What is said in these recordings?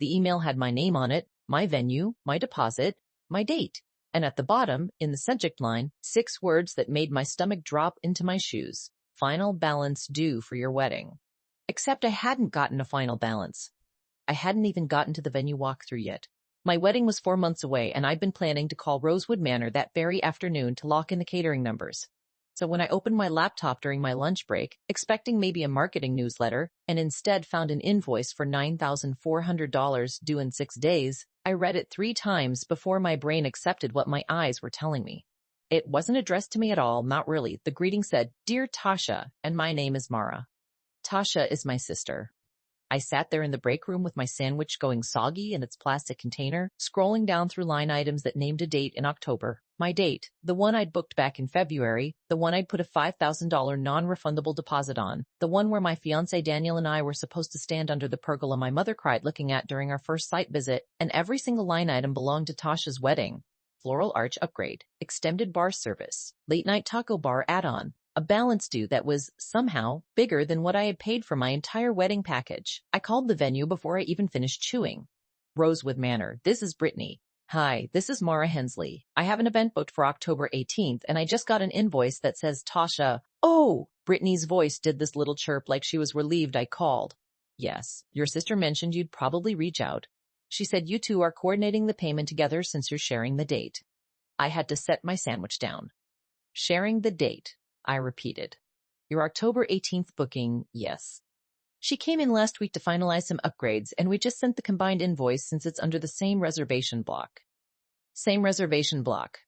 The email had my name on it, my venue, my deposit, my date, and at the bottom, in the subject line, 6 words that made my stomach drop into my shoes. Final balance due for your wedding. Except I hadn't gotten a final balance. I hadn't even gotten to the venue walkthrough yet. My wedding was 4 months away, and I'd been planning to call Rosewood Manor that very afternoon to lock in the catering numbers. So when I opened my laptop during my lunch break, expecting maybe a marketing newsletter, and instead found an invoice for $9,400 due in 6 days, I read it 3 times before my brain accepted what my eyes were telling me. It wasn't addressed to me at all, not really. The greeting said, "Dear Tasha," and my name is Mara. Tasha is my sister. I sat there in the break room with my sandwich going soggy in its plastic container, scrolling down through line items that named a date in October. My date, the one I'd booked back in February, the one I'd put a $5,000 non-refundable deposit on, the one where my fiancé Daniel and I were supposed to stand under the pergola my mother cried looking at during our first site visit, and every single line item belonged to Tasha's wedding. Floral arch upgrade, extended bar service, late-night taco bar add-on, a balance due that was, somehow, bigger than what I had paid for my entire wedding package. I called the venue before I even finished chewing. Rosewood Manor, this is Brittany. Hi, this is Mara Hensley. I have an event booked for October 18th, and I just got an invoice that says Tasha. Oh! Brittany's voice did this little chirp like she was relieved I called. Yes, your sister mentioned you'd probably reach out. She said you two are coordinating the payment together since you're sharing the date. I had to set my sandwich down. Sharing the date. I repeated. Your October 18th booking, yes. She came in last week to finalize some upgrades, and we just sent the combined invoice since it's under the same reservation block. Same reservation block.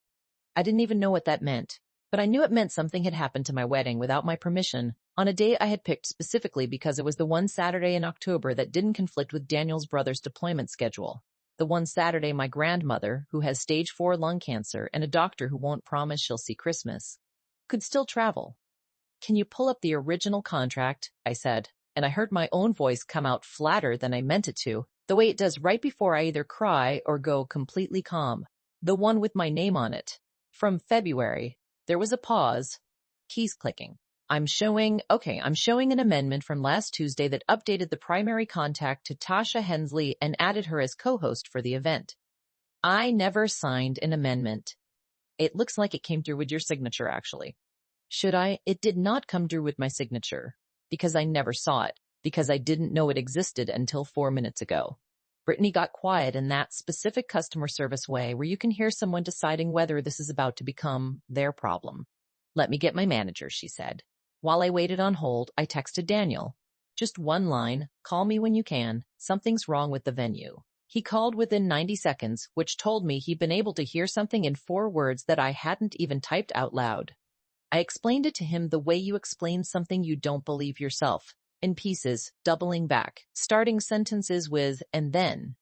I didn't even know what that meant, but I knew it meant something had happened to my wedding without my permission, on a day I had picked specifically because it was the one Saturday in October that didn't conflict with Daniel's brother's deployment schedule. The one Saturday my grandmother, who has stage 4 lung cancer and a doctor who won't promise she'll see Christmas, could still travel. Can you pull up the original contract? I said, and I heard my own voice come out flatter than I meant it to, the way it does right before I either cry or go completely calm. The one with my name on it. From February. There was a pause. Keys clicking. I'm showing an amendment from last Tuesday that updated the primary contact to Tasha Hensley and added her as co-host for the event. I never signed an amendment. It looks like it came through with your signature, actually. Should I? It did not come through with my signature, because I never saw it, because I didn't know it existed until 4 minutes ago. Brittany got quiet in that specific customer service way where you can hear someone deciding whether this is about to become their problem. Let me get my manager, she said. While I waited on hold, I texted Daniel. Just one line, call me when you can, something's wrong with the venue. He called within 90 seconds, which told me he'd been able to hear something in 4 words that I hadn't even typed out loud. I explained it to him the way you explain something you don't believe yourself, in pieces, doubling back, starting sentences with, and then.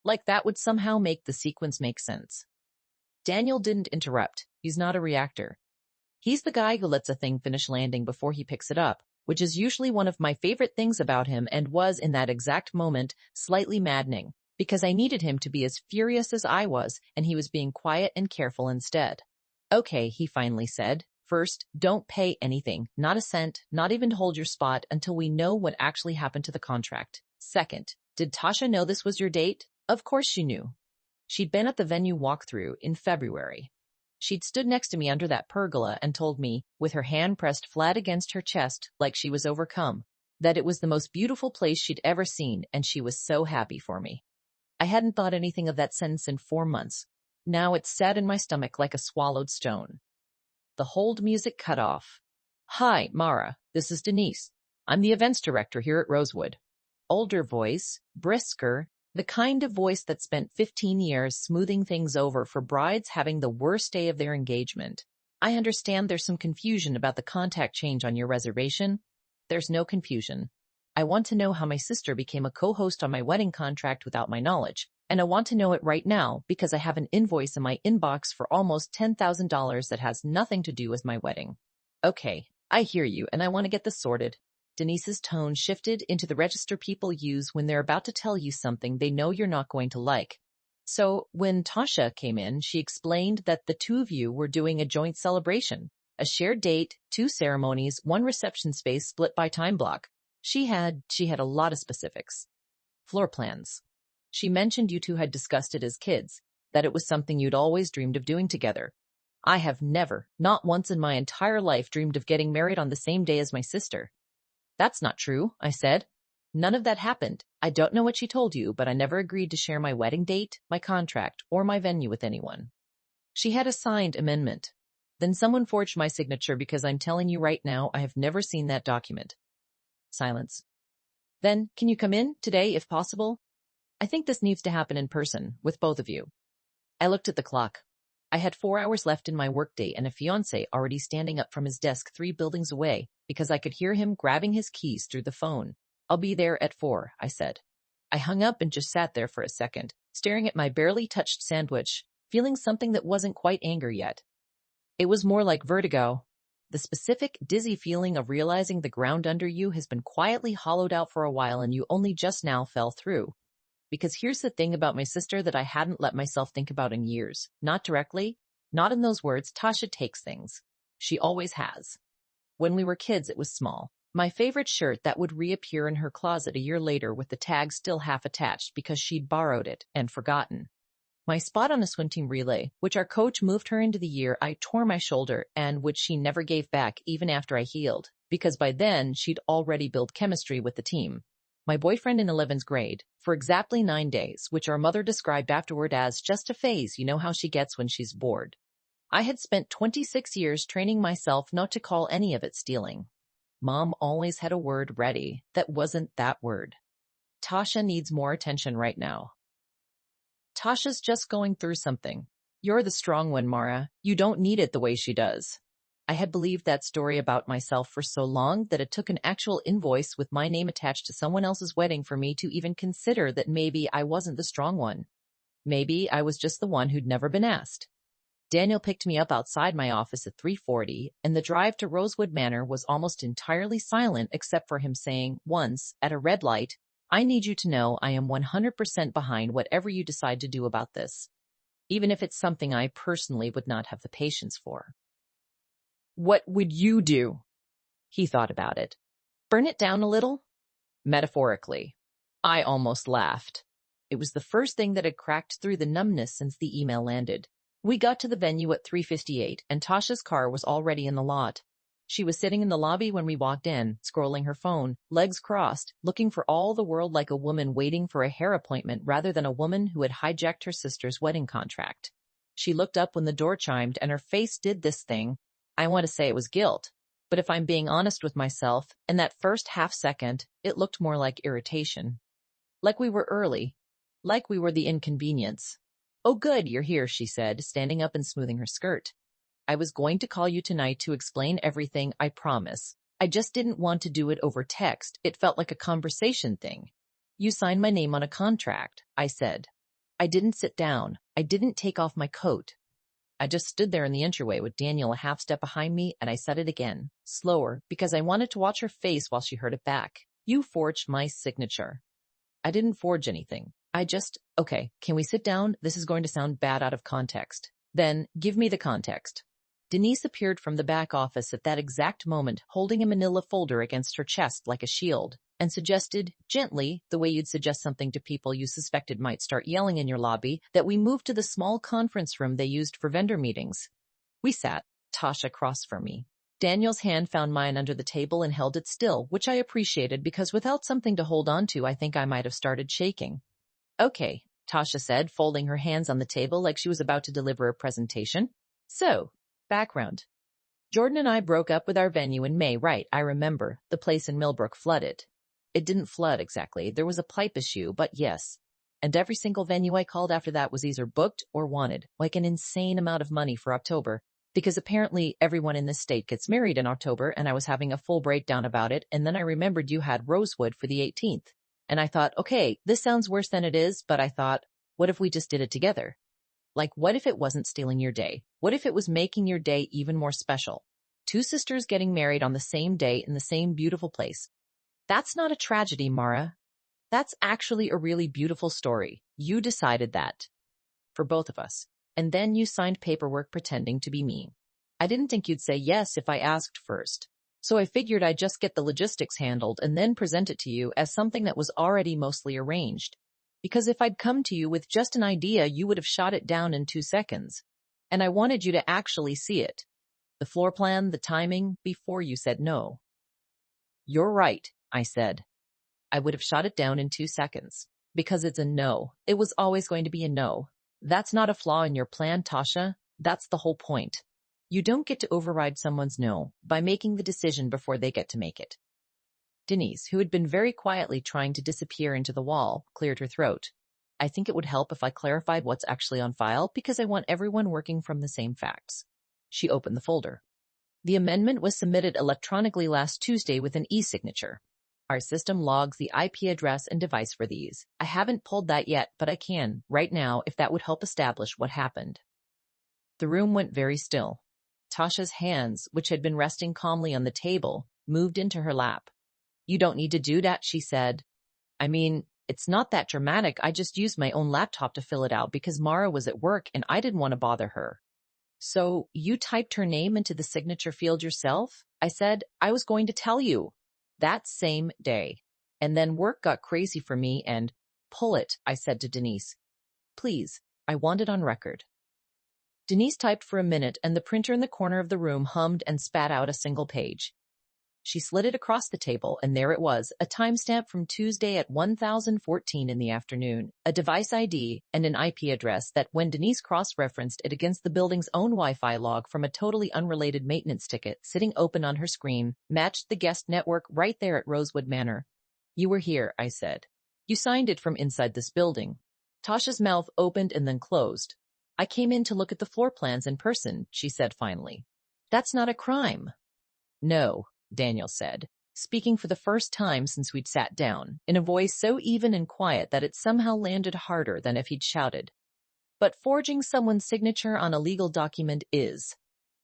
Like that would somehow make the sequence make sense. Daniel didn't interrupt. He's not a reactor. He's the guy who lets a thing finish landing before he picks it up, which is usually one of my favorite things about him and was, in that exact moment, slightly maddening, because I needed him to be as furious as I was, and he was being quiet and careful instead. Okay, he finally said. First, don't pay anything, not a cent, not even to hold your spot until we know what actually happened to the contract. Second, did Tasha know this was your date? Of course she knew. She'd been at the venue walkthrough in February. She'd stood next to me under that pergola and told me, with her hand pressed flat against her chest like she was overcome, that it was the most beautiful place she'd ever seen, and she was so happy for me. I hadn't thought anything of that sentence in 4 months. Now it sat in my stomach like a swallowed stone. The hold music cut off. Hi, Mara. This is Denise. I'm the events director here at Rosewood. Older voice, brisker, the kind of voice that spent 15 years smoothing things over for brides having the worst day of their engagement. I understand there's some confusion about the contact change on your reservation. There's no confusion. I want to know how my sister became a co-host on my wedding contract without my knowledge. And I want to know it right now because I have an invoice in my inbox for almost $10,000 that has nothing to do with my wedding. Okay, I hear you, and I want to get this sorted. Denise's tone shifted into the register people use when they're about to tell you something they know you're not going to like. So when Tasha came in, she explained that the two of you were doing a joint celebration, a shared date, 2 ceremonies, 1 reception space split by time block. She had a lot of specifics. Floor plans. She mentioned you two had discussed it as kids, that it was something you'd always dreamed of doing together. I have never, not once in my entire life, dreamed of getting married on the same day as my sister. That's not true, I said. None of that happened. I don't know what she told you, but I never agreed to share my wedding date, my contract, or my venue with anyone. She had a signed amendment. Then someone forged my signature because I'm telling you right now, I have never seen that document. Silence. Then, can you come in today if possible? I think this needs to happen in person, with both of you. I looked at the clock. I had 4 hours left in my workday and a fiancé already standing up from his desk 3 buildings away because I could hear him grabbing his keys through the phone. I'll be there at 4, I said. I hung up and just sat there for a second, staring at my barely touched sandwich, feeling something that wasn't quite anger yet. It was more like vertigo. The specific, dizzy feeling of realizing the ground under you has been quietly hollowed out for a while and you only just now fell through. Because here's the thing about my sister that I hadn't let myself think about in years. Not directly, not in those words. Tasha takes things. She always has. When we were kids, it was small. My favorite shirt that would reappear in her closet a year later with the tag still half attached because she'd borrowed it and forgotten. My spot on a swim team relay, which our coach moved her into the year I tore my shoulder and which she never gave back even after I healed, because by then she'd already built chemistry with the team. My boyfriend in 11th grade, for exactly 9 days, which our mother described afterward as just a phase, you know how she gets when she's bored. I had spent 26 years training myself not to call any of it stealing. Mom always had a word ready that wasn't that word. Tasha needs more attention right now. Tasha's just going through something. You're the strong one, Mara. You don't need it the way she does. I had believed that story about myself for so long that it took an actual invoice with my name attached to someone else's wedding for me to even consider that maybe I wasn't the strong one. Maybe I was just the one who'd never been asked. Daniel picked me up outside my office at 3:40, and the drive to Rosewood Manor was almost entirely silent except for him saying once, at a red light, I need you to know I am 100% behind whatever you decide to do about this, even if it's something I personally would not have the patience for. What would you do? He thought about it. Burn it down a little? Metaphorically. I almost laughed. It was the first thing that had cracked through the numbness since the email landed. We got to the venue at 3:58, and Tasha's car was already in the lot. She was sitting in the lobby when we walked in, scrolling her phone, legs crossed, looking for all the world like a woman waiting for a hair appointment rather than a woman who had hijacked her sister's wedding contract. She looked up when the door chimed, and her face did this thing. I want to say it was guilt, but if I'm being honest with myself, in that first half second, it looked more like irritation. Like we were early. Like we were the inconvenience. Oh good, you're here, she said, standing up and smoothing her skirt. I was going to call you tonight to explain everything, I promise. I just didn't want to do it over text. It felt like a conversation thing. You signed my name on a contract, I said. I didn't sit down. I didn't take off my coat. I just stood there in the entryway with Daniel a half step behind me, and I said it again, slower, because I wanted to watch her face while she heard it back. You forged my signature. I didn't forge anything. Okay, can we sit down? This is going to sound bad out of context. Then, give me the context. Denise appeared from the back office at that exact moment, holding a manila folder against her chest like a shield, and suggested, gently, the way you'd suggest something to people you suspected might start yelling in your lobby, that we move to the small conference room they used for vendor meetings. We sat, Tasha across from me. Daniel's hand found mine under the table and held it still, which I appreciated because without something to hold on to, I think I might have started shaking. Okay, Tasha said, folding her hands on the table like she was about to deliver a presentation. So, background. Jordan and I broke up with our venue in May, right? I remember. The place in Millbrook flooded. It didn't flood exactly. There was a pipe issue, but yes. And every single venue I called after that was either booked or wanted, like an insane amount of money for October. Because apparently everyone in this state gets married in October, and I was having a full breakdown about it, and then I remembered you had Rosewood for the 18th. And I thought, okay, this sounds worse than it is, but I thought, what if we just did it together? Like, what if it wasn't stealing your day? What if it was making your day even more special? 2 sisters getting married on the same day in the same beautiful place. That's not a tragedy, Mara. That's actually a really beautiful story. You decided that. For both of us. And then you signed paperwork pretending to be me. I didn't think you'd say yes if I asked first. So I figured I'd just get the logistics handled and then present it to you as something that was already mostly arranged. Because if I'd come to you with just an idea, you would have shot it down in 2 seconds. And I wanted you to actually see it. The floor plan, the timing, before you said no. You're right, I said. I would have shot it down in 2 seconds. Because it's a no. It was always going to be a no. That's not a flaw in your plan, Tasha. That's the whole point. You don't get to override someone's no by making the decision before they get to make it. Denise, who had been very quietly trying to disappear into the wall, cleared her throat. I think it would help if I clarified what's actually on file because I want everyone working from the same facts. She opened the folder. The amendment was submitted electronically last Tuesday with an e-signature. Our system logs the IP address and device for these. I haven't pulled that yet, but I can, right now, if that would help establish what happened. The room went very still. Tasha's hands, which had been resting calmly on the table, moved into her lap. You don't need to do that, she said. I mean, it's not that dramatic. I just used my own laptop to fill it out because Mara was at work and I didn't want to bother her. So you typed her name into the signature field yourself? I said, I was going to tell you. That same day. And then work got crazy for me and, pull it, I said to Denise. Please, I want it on record. Denise typed for a minute and the printer in the corner of the room hummed and spat out a single page. She slid it across the table, and there it was, a timestamp from Tuesday at 1014 in the afternoon, a device ID, and an IP address that, when Denise cross-referenced it against the building's own Wi-Fi log from a totally unrelated maintenance ticket sitting open on her screen, matched the guest network right there at Rosewood Manor. You were here, I said. You signed it from inside this building. Tasha's mouth opened and then closed. I came in to look at the floor plans in person, she said finally. That's not a crime. No, Daniel said, speaking for the first time since we'd sat down, in a voice so even and quiet that it somehow landed harder than if he'd shouted. But forging someone's signature on a legal document is.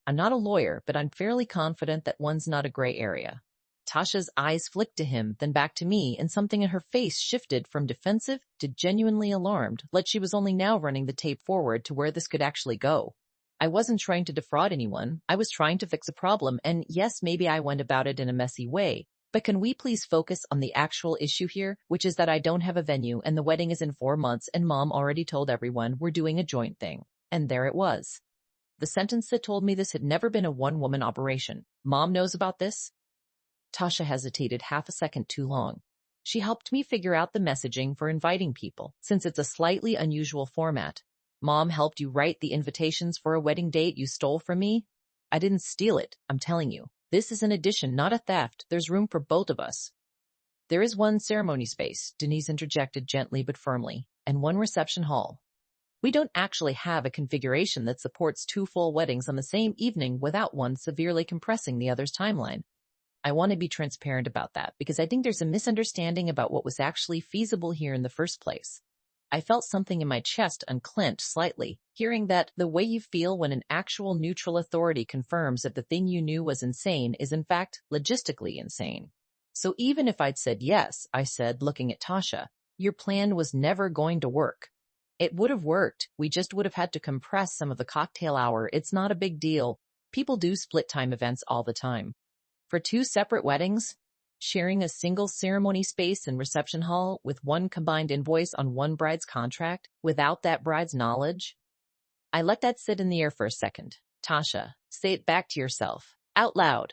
I'm not a lawyer, but I'm fairly confident that one's not a gray area. Tasha's eyes flicked to him, then back to me, and something in her face shifted from defensive to genuinely alarmed, like she was only now running the tape forward to where this could actually go. I wasn't trying to defraud anyone. I was trying to fix a problem, and yes, maybe I went about it in a messy way. But can we please focus on the actual issue here, which is that I don't have a venue, and the wedding is in 4 months, and Mom already told everyone we're doing a joint thing. And there it was. The sentence that told me this had never been a one-woman operation. Mom knows about this? Tasha hesitated half a second too long. She helped me figure out the messaging for inviting people, since it's a slightly unusual format. Mom helped you write the invitations for a wedding date you stole from me? I didn't steal it, I'm telling you. This is an addition, not a theft. There's room for both of us. There is one ceremony space, Denise interjected gently but firmly, and one reception hall. We don't actually have a configuration that supports 2 full weddings on the same evening without one severely compressing the other's timeline. I want to be transparent about that because I think there's a misunderstanding about what was actually feasible here in the first place. I felt something in my chest unclench slightly, hearing that the way you feel when an actual neutral authority confirms that the thing you knew was insane is in fact logistically insane. So even if I'd said yes, I said, looking at Tasha, your plan was never going to work. It would have worked. We just would have had to compress some of the cocktail hour. It's not a big deal. People do split time events all the time. For 2 separate weddings, sharing a single ceremony space and reception hall with one combined invoice on one bride's contract without that bride's knowledge? I let that sit in the air for a second. Tasha, say it back to yourself, out loud.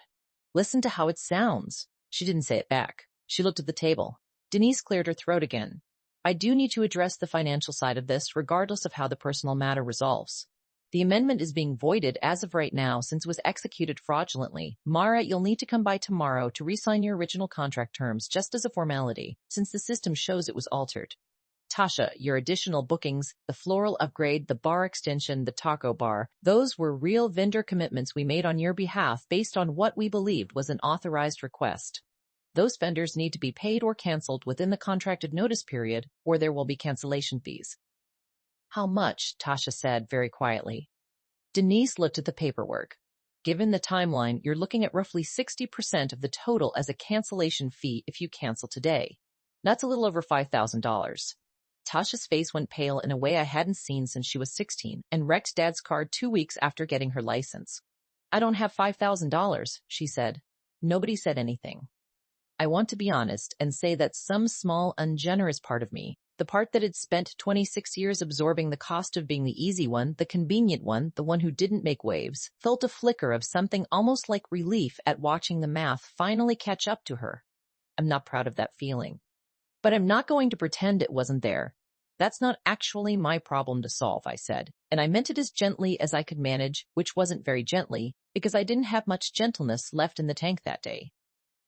Listen to how it sounds. She didn't say it back. She looked at the table. Denise cleared her throat again. I do need to address the financial side of this, regardless of how the personal matter resolves. The amendment is being voided as of right now since it was executed fraudulently. Mara, you'll need to come by tomorrow to re-sign your original contract terms just as a formality, since the system shows it was altered. Tasha, your additional bookings, the floral upgrade, the bar extension, the taco bar, those were real vendor commitments we made on your behalf based on what we believed was an authorized request. Those vendors need to be paid or canceled within the contracted notice period, or there will be cancellation fees. How much? Tasha said very quietly. Denise looked at the paperwork. Given the timeline, you're looking at roughly 60% of the total as a cancellation fee if you cancel today. That's a little over $5,000. Tasha's face went pale in a way I hadn't seen since she was 16 and wrecked Dad's card 2 weeks after getting her license. I don't have $5,000, she said. Nobody said anything. I want to be honest and say that some small, ungenerous part of me, The part that had spent 26 years absorbing the cost of being the easy one, the convenient one, the one who didn't make waves, felt a flicker of something almost like relief at watching the math finally catch up to her. I'm not proud of that feeling. But I'm not going to pretend it wasn't there. That's not actually my problem to solve, I said, and I meant it as gently as I could manage, which wasn't very gently, because I didn't have much gentleness left in the tank that day.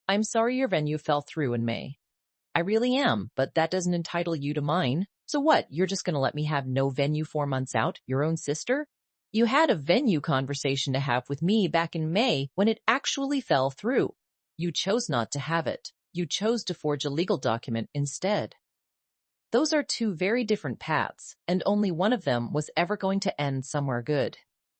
I'm sorry your venue fell through in May. I really am, but that doesn't entitle you to mine. So what, you're just going to let me have no venue 4 months out, your own sister? You had a venue conversation to have with me back in May when it actually fell through. You chose not to have it. You chose to forge a legal document instead. Those are 2 very different paths, and only one of them was ever going to end somewhere good.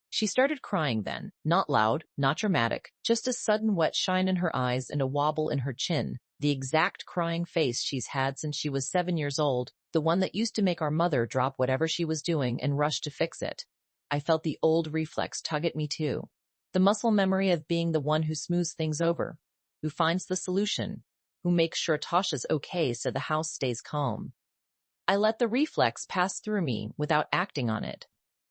She started crying then, not loud, not dramatic, just a sudden wet shine in her eyes and a wobble in her chin, the exact crying face she's had since she was 7 years old, the one that used to make our mother drop whatever she was doing and rush to fix it. I felt the old reflex tug at me too, the muscle memory of being the one who smooths things over, who finds the solution, who makes sure Tasha's okay so the house stays calm. I let the reflex pass through me without acting on it.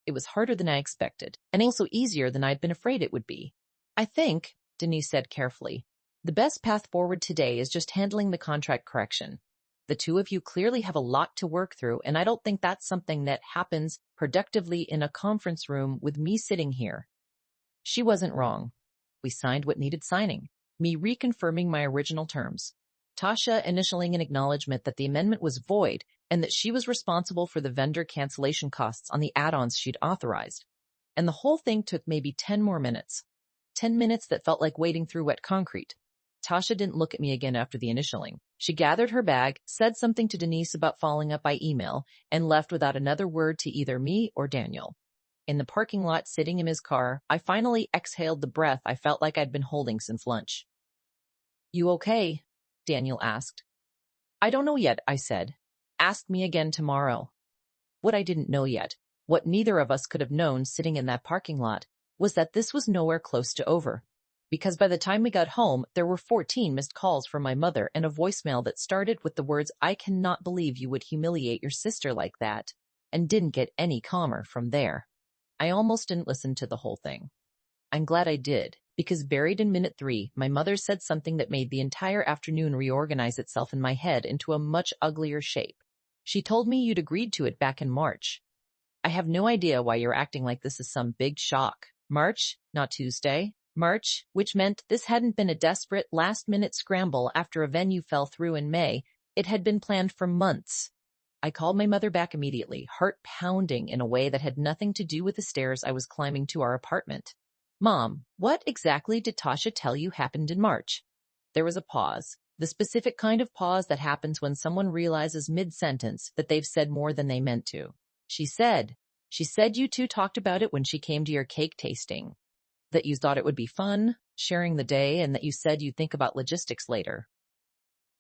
It was harder than I expected, and also easier than I'd been afraid it would be. I think, Denise said carefully, the best path forward today is just handling the contract correction. The 2 of you clearly have a lot to work through, and I don't think that's something that happens productively in a conference room with me sitting here. She wasn't wrong. We signed what needed signing, me reconfirming my original terms, Tasha initialing an acknowledgement that the amendment was void and that she was responsible for the vendor cancellation costs on the add-ons she'd authorized. And the whole thing took maybe 10 more minutes. 10 minutes that felt like wading through wet concrete. Tasha didn't look at me again after the initialing. She gathered her bag, said something to Denise about following up by email, and left without another word to either me or Daniel. In the parking lot, sitting in his car, I finally exhaled the breath I felt like I'd been holding since lunch. You okay? Daniel asked. I don't know yet, I said. Ask me again tomorrow. What I didn't know yet, what neither of us could have known sitting in that parking lot, was that this was nowhere close to over. Because by the time we got home, there were 14 missed calls from my mother and a voicemail that started with the words, I cannot believe you would humiliate your sister like that, and didn't get any calmer from there. I almost didn't listen to the whole thing. I'm glad I did, because buried in minute 3, my mother said something that made the entire afternoon reorganize itself in my head into a much uglier shape. She told me you'd agreed to it back in March. I have no idea why you're acting like this is some big shock. March, not Tuesday. March, which meant this hadn't been a desperate, last-minute scramble after a venue fell through in May. It had been planned for months. I called my mother back immediately, heart pounding in a way that had nothing to do with the stairs I was climbing to our apartment. Mom, what exactly did Tasha tell you happened in March? There was a pause, the specific kind of pause that happens when someone realizes mid-sentence that they've said more than they meant to. She said you 2 talked about it when she came to your cake tasting. That you thought it would be fun, sharing the day, and that you said you'd think about logistics later.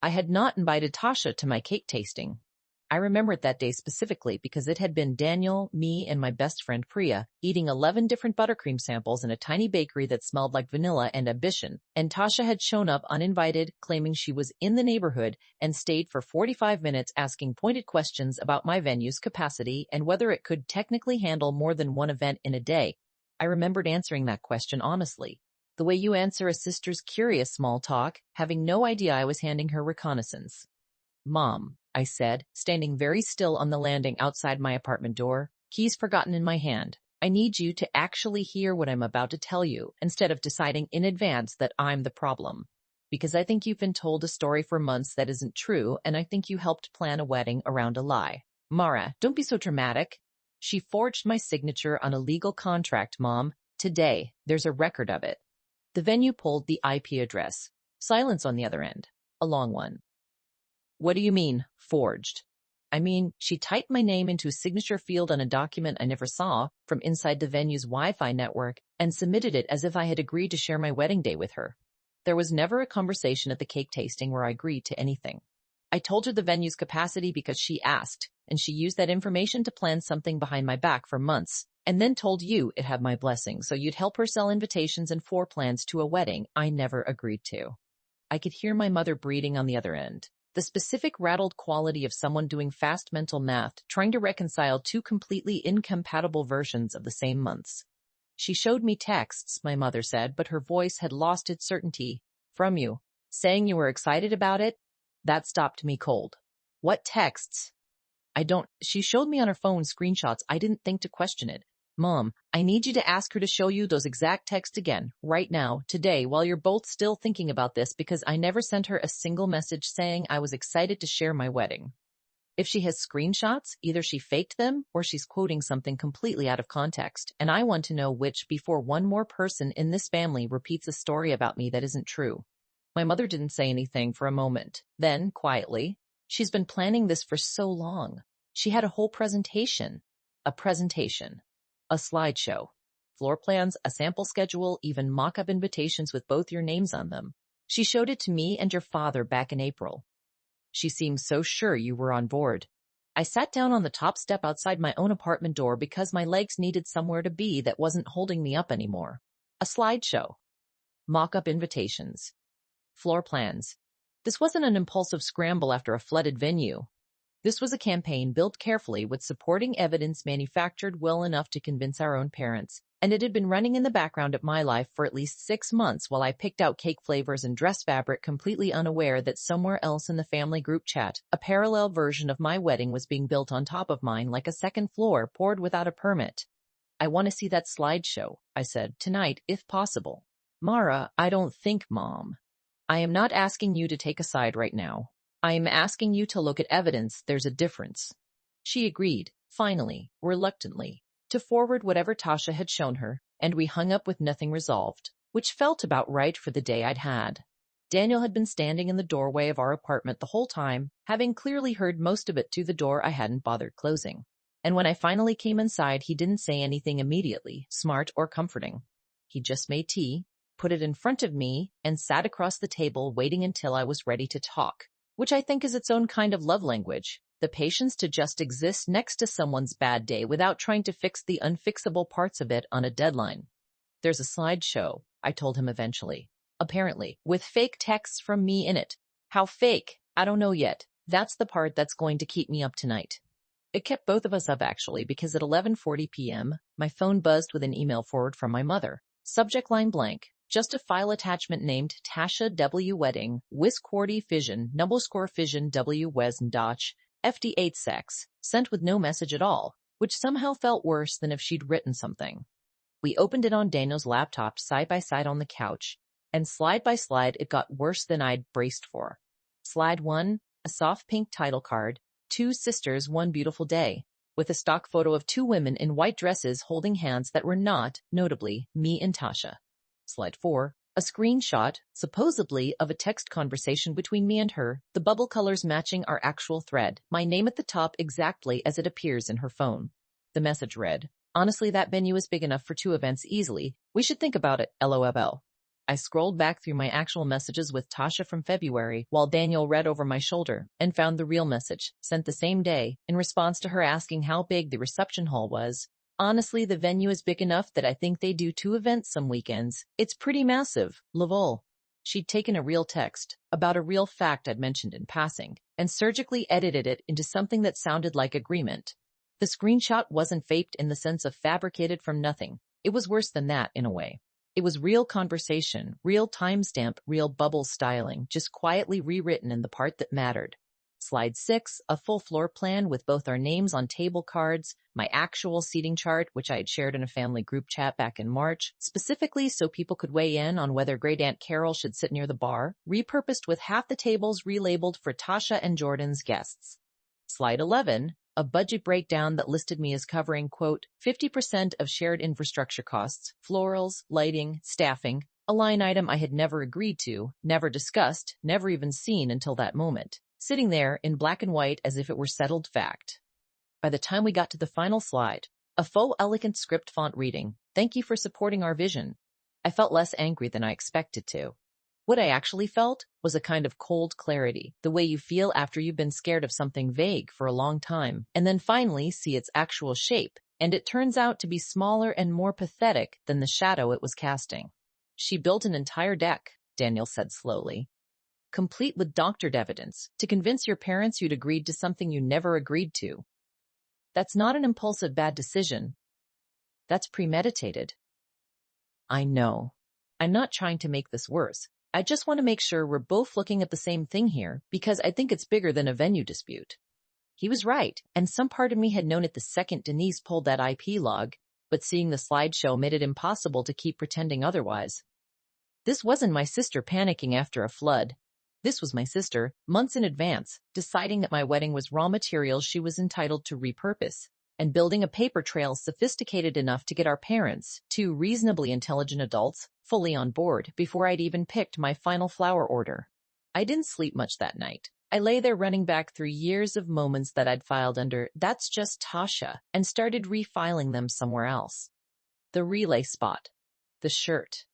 I had not invited Tasha to my cake tasting. I remember it that day specifically because it had been Daniel, me, and my best friend Priya eating 11 different buttercream samples in a tiny bakery that smelled like vanilla and ambition, and Tasha had shown up uninvited, claiming she was in the neighborhood and stayed for 45 minutes asking pointed questions about my venue's capacity and whether it could technically handle more than one event in a day. I remembered answering that question honestly, the way you answer a sister's curious small talk, having no idea I was handing her reconnaissance. Mom, I said, standing very still on the landing outside my apartment door, keys forgotten in my hand. I need you to actually hear what I'm about to tell you, instead of deciding in advance that I'm the problem. Because I think you've been told a story for months that isn't true, and I think you helped plan a wedding around a lie. Mara, don't be so dramatic. She forged my signature on a legal contract, Mom. Today, there's a record of it. The venue pulled the IP address. Silence on the other end. A long one. What do you mean, forged? I mean, she typed my name into a signature field on a document I never saw from inside the venue's Wi-Fi network and submitted it as if I had agreed to share my wedding day with her. There was never a conversation at the cake tasting where I agreed to anything. I told her the venue's capacity because she asked, and she used that information to plan something behind my back for months, and then told you it had my blessing so you'd help her sell invitations and floor plans to a wedding I never agreed to. I could hear my mother breathing on the other end. the specific rattled quality of someone doing fast mental math, trying to reconcile two completely incompatible versions of the same months. She showed me texts, my mother said, but her voice had lost its certainty. From you, saying you were excited about it? That stopped me cold. What texts? She showed me on her phone screenshots. I didn't think to question it. Mom, I need you to ask her to show you those exact texts again, right now, today, while you're both still thinking about this, because I never sent her a single message saying I was excited to share my wedding. If she has screenshots, either she faked them or she's quoting something completely out of context, and I want to know which before one more person in this family repeats a story about me that isn't true. My mother didn't say anything for a moment. Then, quietly, she's been planning this for so long. She had a whole presentation. A slideshow, floor plans, a sample schedule, even mock-up invitations with both your names on them. She showed it to me and your father back in April. She seemed so sure you were on board. I sat down on the top step outside my own apartment door because my legs needed somewhere to be that wasn't holding me up anymore. A slideshow. Mock-up invitations. Floor plans. This wasn't an impulsive scramble after a flooded venue. This was a campaign built carefully with supporting evidence manufactured well enough to convince our own parents, and it had been running in the background of my life for at least 6 months while I picked out cake flavors and dress fabric, completely unaware that somewhere else in the family group chat, a parallel version of my wedding was being built on top of mine like a second floor poured without a permit. I want to see that slideshow, I said, tonight, if possible. Mara, I don't think, Mom. I am not asking you to take a side right now. I am asking you to look at evidence. There's a difference. She agreed, finally, reluctantly, to forward whatever Tasha had shown her, and we hung up with nothing resolved, which felt about right for the day I'd had. Daniel had been standing in the doorway of our apartment the whole time, having clearly heard most of it through the door I hadn't bothered closing. And when I finally came inside, he didn't say anything immediately, smart or comforting. He just made tea, put it in front of me, and sat across the table waiting until I was ready to talk, which I think is its own kind of love language, the patience to just exist next to someone's bad day without trying to fix the unfixable parts of it on a deadline. There's a slideshow, I told him eventually, apparently, with fake texts from me in it. How fake? I don't know yet. That's the part that's going to keep me up tonight. It kept both of us up, actually, because at 11:40 p.m., my phone buzzed with an email forward from my mother. Subject line blank. Just a file attachment named Tasha W. Wedding, Wisquarty Fission, Numboscore Fission W. Wesn Dotch, FD8 Sex, sent with no message at all, which somehow felt worse than if she'd written something. We opened it on Daniel's laptop side by side on the couch, and slide by slide it got worse than I'd braced for. Slide 1, a soft pink title card, 2 sisters, one beautiful day, with a stock photo of 2 women in white dresses holding hands that were not, notably, me and Tasha. Slide 4, a screenshot, supposedly, of a text conversation between me and her, the bubble colors matching our actual thread, my name at the top exactly as it appears in her phone. The message read, honestly, that venue is big enough for 2 events easily. We should think about it, LOL. I scrolled back through my actual messages with Tasha from February while Daniel read over my shoulder and found the real message, sent the same day, in response to her asking how big the reception hall was. Honestly, the venue is big enough that I think they do 2 events some weekends. It's pretty massive, lol. She'd taken a real text about a real fact I'd mentioned in passing and surgically edited it into something that sounded like agreement. The screenshot wasn't faked in the sense of fabricated from nothing. It was worse than that, in a way. It was real conversation, real timestamp, real bubble styling, just quietly rewritten in the part that mattered. Slide 6, a full floor plan with both our names on table cards, my actual seating chart, which I had shared in a family group chat back in March, specifically so people could weigh in on whether Great Aunt Carol should sit near the bar, repurposed with half the tables relabeled for Tasha and Jordan's guests. Slide 11, a budget breakdown that listed me as covering, quote, 50% of shared infrastructure costs, florals, lighting, staffing, a line item I had never agreed to, never discussed, never even seen until that moment, sitting there in black and white as if it were settled fact. By the time we got to the final slide, a faux elegant script font reading, "Thank you for supporting our vision," I felt less angry than I expected to. What I actually felt was a kind of cold clarity, the way you feel after you've been scared of something vague for a long time, and then finally see its actual shape, and it turns out to be smaller and more pathetic than the shadow it was casting. She built an entire deck, Daniel said slowly. complete with doctored evidence, to convince your parents you'd agreed to something you never agreed to. That's not an impulsive bad decision. That's premeditated. I know. I'm not trying to make this worse. I just want to make sure we're both looking at the same thing here, because I think it's bigger than a venue dispute. He was right, and some part of me had known it the second Denise pulled that IP log, but seeing the slideshow made it impossible to keep pretending otherwise. This wasn't my sister panicking after a flood. This was my sister, months in advance, deciding that my wedding was raw materials she was entitled to repurpose, and building a paper trail sophisticated enough to get our parents, two reasonably intelligent adults, fully on board before I'd even picked my final flower order. I didn't sleep much that night. I lay there running back through years of moments that I'd filed under "That's just Tasha" and started refiling them somewhere else. The relay spot, the shirt,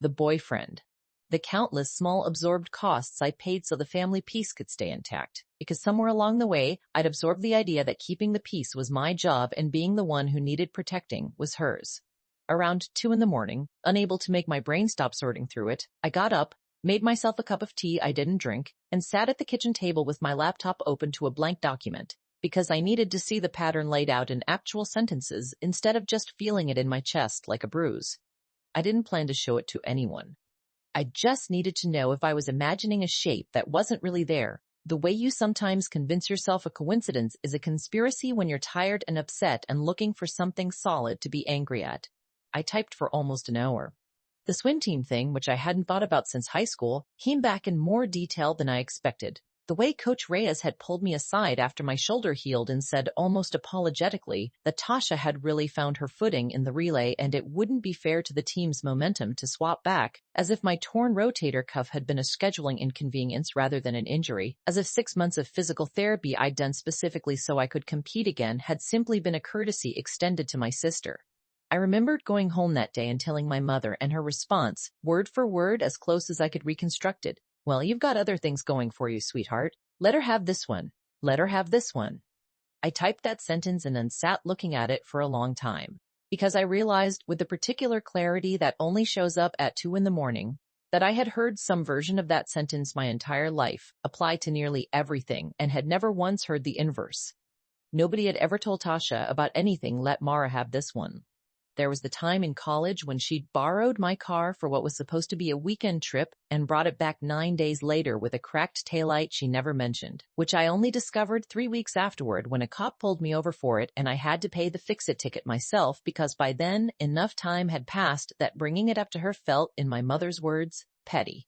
the boyfriend, the countless small absorbed costs I paid so the family peace could stay intact, because somewhere along the way I'd absorbed the idea that keeping the peace was my job and being the one who needed protecting was hers. Around 2 a.m, unable to make my brain stop sorting through it, I got up, made myself a cup of tea I didn't drink, and sat at the kitchen table with my laptop open to a blank document, because I needed to see the pattern laid out in actual sentences instead of just feeling it in my chest like a bruise. I didn't plan to show it to anyone. I just needed to know if I was imagining a shape that wasn't really there. The way you sometimes convince yourself a coincidence is a conspiracy when you're tired and upset and looking for something solid to be angry at. I typed for almost an hour. The swim team thing, which I hadn't thought about since high school, came back in more detail than I expected. The way Coach Reyes had pulled me aside after my shoulder healed and said almost apologetically that Tasha had really found her footing in the relay and it wouldn't be fair to the team's momentum to swap back, as if my torn rotator cuff had been a scheduling inconvenience rather than an injury, as if 6 months of physical therapy I'd done specifically so I could compete again had simply been a courtesy extended to my sister. I remembered going home that day and telling my mother, and her response, word for word as close as I could reconstruct it, "Well, you've got other things going for you, sweetheart. Let her have this one. Let her have this one." I typed that sentence and then sat looking at it for a long time, because I realized with the particular clarity that only shows up at 2 a.m. that I had heard some version of that sentence my entire life, applied to nearly everything, and had never once heard the inverse. Nobody had ever told Tasha about anything "let Mara have this one." There was the time in college when she'd borrowed my car for what was supposed to be a weekend trip and brought it back 9 days later with a cracked taillight she never mentioned, which I only discovered 3 weeks afterward when a cop pulled me over for it and I had to pay the fix-it ticket myself because by then enough time had passed that bringing it up to her felt, in my mother's words, petty.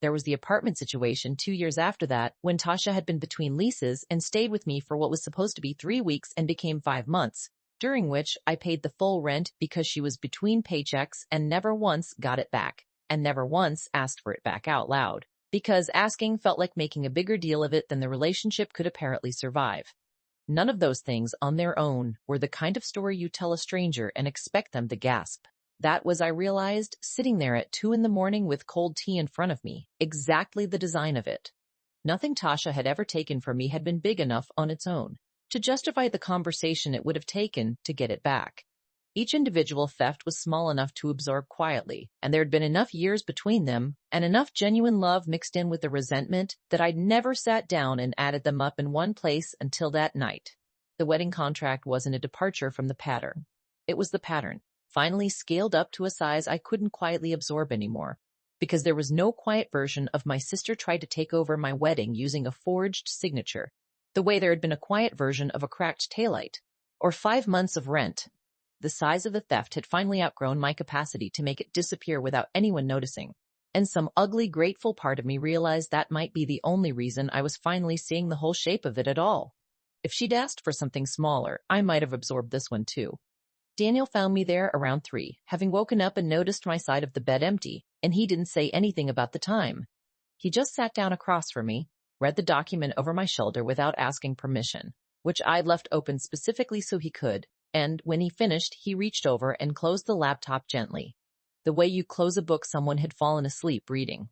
There was the apartment situation 2 years after that when Tasha had been between leases and stayed with me for what was supposed to be 3 weeks and became 5 months. During which I paid the full rent because she was between paychecks and never once got it back, and never once asked for it back out loud, because asking felt like making a bigger deal of it than the relationship could apparently survive. None of those things on their own were the kind of story you tell a stranger and expect them to gasp. That was, I realized, sitting there at 2 a.m. with cold tea in front of me, exactly the design of it. Nothing Tasha had ever taken from me had been big enough on its own to justify the conversation it would have taken to get it back. Each individual theft was small enough to absorb quietly, and there had been enough years between them, and enough genuine love mixed in with the resentment, that I'd never sat down and added them up in one place until that night. The wedding contract wasn't a departure from the pattern. It was the pattern, finally scaled up to a size I couldn't quietly absorb anymore, because there was no quiet version of my sister tried to take over my wedding using a forged signature, the way there had been a quiet version of a cracked taillight, or 5 months of rent. The size of the theft had finally outgrown my capacity to make it disappear without anyone noticing, and some ugly, grateful part of me realized that might be the only reason I was finally seeing the whole shape of it at all. If she'd asked for something smaller, I might have absorbed this one too. Daniel found me there around 3, having woken up and noticed my side of the bed empty, and he didn't say anything about the time. He just sat down across from me, read the document over my shoulder without asking permission, which I'd left open specifically so he could, and when he finished, he reached over and closed the laptop gently, the way you close a book someone had fallen asleep reading.